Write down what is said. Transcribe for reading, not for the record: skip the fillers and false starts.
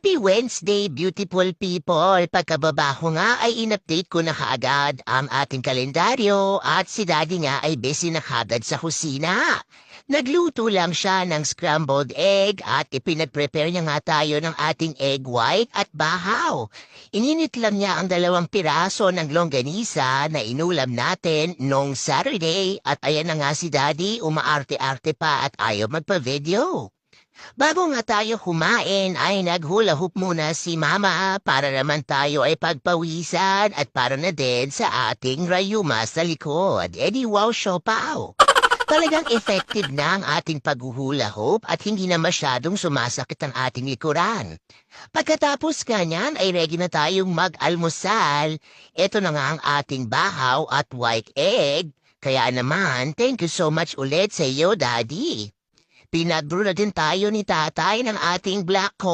Happy Wednesday, beautiful people! Pagkababa ko nga ay in-update ko na kaagad ang ating kalendaryo at si Daddy nga ay busy na kaagad sa kusina. Nagluto lang siya ng scrambled egg at ipinag-prepare niya nga tayo ng ating egg white at bahaw. Ininit lang niya ang 2 piraso ng longganisa na inulam natin nung Saturday at ayan na nga si Daddy umaarte-arte pa at ayaw magpa-video. Bago nga tayo kumain ay naghula hoop muna si Mama para naman tayo ay pagpawisan at para na din sa ating rayuma sa likod. Wow, siopaw! Talagang effective na ang ating paghuhula hoop at hindi na masyadong sumasakit ang ating likuran. Pagkatapos kanyan ay ready na tayong mag-almusal. Ito na nga ang ating bahaw at white egg. Kaya naman, thank you so much ulit sa iyo, Daddy. Pinag-brew na din tayo ni Tatay ng ating black